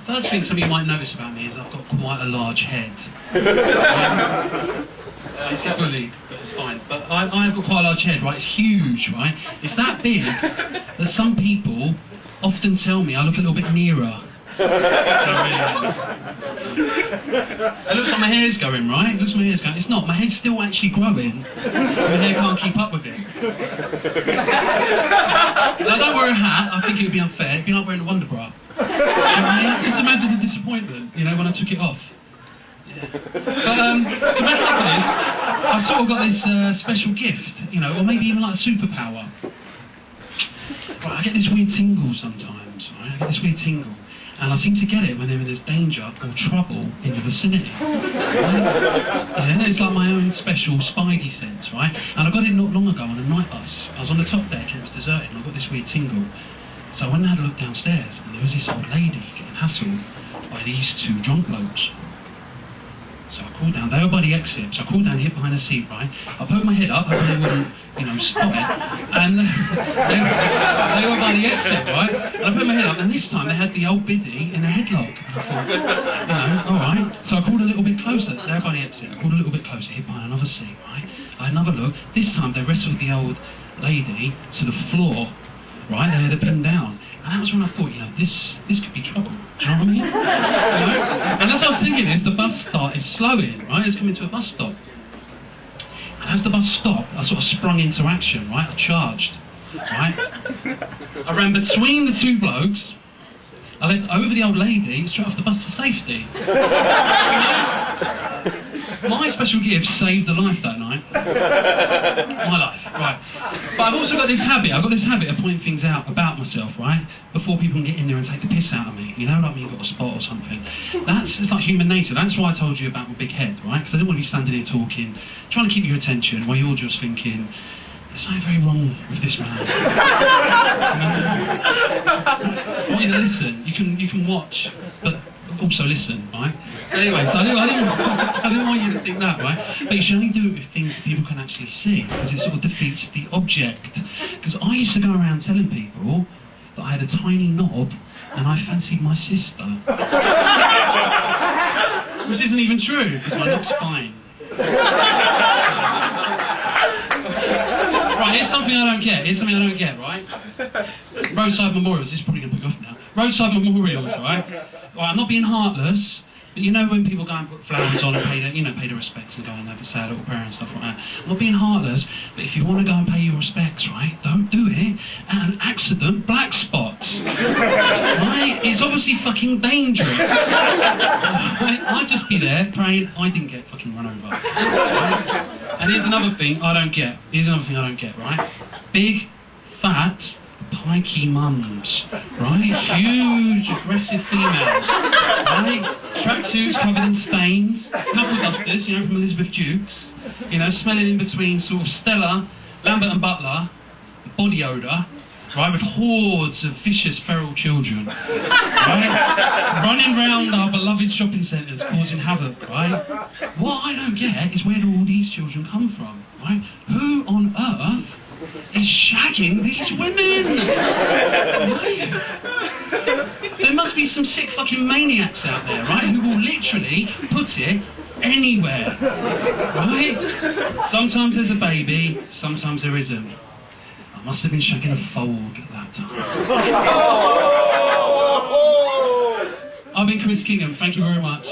First thing some of you might notice about me is I've got quite a large head. It's get bullied, but it's fine. But I've got quite a large head, right? It's huge, right? It's that big that some people often tell me I look a little bit nearer. It looks like my hair's going, right? It looks like my hair's going. It's not. My head's still actually growing. My hair can't keep up with it. Now, I don't wear a hat. I think it would be unfair. It'd be like wearing a Wonder Bra. You know what I mean? Just imagine the disappointment, you know, when I took it off. Yeah. But to make up for this, I sort of got this special gift, you know, or maybe even like a superpower. Right, I get this weird tingle sometimes, right? I get this weird tingle. And I seem to get it whenever there's danger or trouble in the vicinity. Right? Yeah, it's like my own special spidey sense, right? And I got it not long ago on a night bus. I was on the top deck and it was deserted and I got this weird tingle. So I went and had a look downstairs and there was this old lady getting hassled by these two drunk blokes. So I crawled down, they were by the exit, so I crawled down, hid behind a seat, right? I poked my head up, hoping they wouldn't, you know, spot it. And they were by the exit, right? And I put my head up, and this time they had the old biddy in a headlock. And I thought, no, all right. So I crawled a little bit closer, they were by the exit. I crawled a little bit closer, hid behind another seat, right? I had another look. This time they wrestled the old lady to the floor, right? They had her pinned down. And that was when I thought, you know, this could be trouble. Do you know what I mean? You know? And as I was thinking this, the bus started slowing, right? It's coming to a bus stop. And as the bus stopped, I sort of sprung into action, right? I charged, right? I ran between the two blokes. I leapt over the old lady, straight off the bus to safety. You know? My special gift saved a life that night. My life, right. But I've also got this habit, of pointing things out about myself, right? Before people can get in there and take the piss out of me. You know, like when you've got a spot or something. It's like human nature. That's why I told you about my big head, right? Because I didn't want to be standing here talking, trying to keep your attention while you're just thinking, there's something very wrong with this man. I want you to listen. You can watch, but also listen, right? So anyway, I didn't want you to think that, right? But you should only do it with things that people can actually see, because it sort of defeats the object. Because I used to go around telling people that I had a tiny knob and I fancied my sister. Which isn't even true, because my knob's fine. Right, here's something I don't get, right? Roadside memorials, this is probably going to put you off now. Roadside memorials, right? I'm not being heartless, but you know when people go and put flowers on and pay their respects and go and have a sad little prayer and stuff like that. I'm not being heartless, but if you want to go and pay your respects, right, don't do it at an accident black spot. Right? It's obviously fucking dangerous. Right? I'd just be there praying I didn't get fucking run over. Right? And here's another thing I don't get, right? Big, fat, pikey mums, right? Huge, aggressive females, right? Tracksuits covered in stains, knuckle dusters, you know, from Elizabeth Dukes, you know, smelling in between sort of Stella, Lambert and Butler, body odour, right, with hordes of vicious feral children, right? Running round our beloved shopping centres causing havoc, right? What I don't get is where do all these children come from, right? Who on earth is shagging these women? Right? There must be some sick fucking maniacs out there, right, who will literally put it anywhere, right? Sometimes there's a baby, sometimes there isn't. I must have been shagging a fold at that time. I've been Chris Kingham, thank you very much.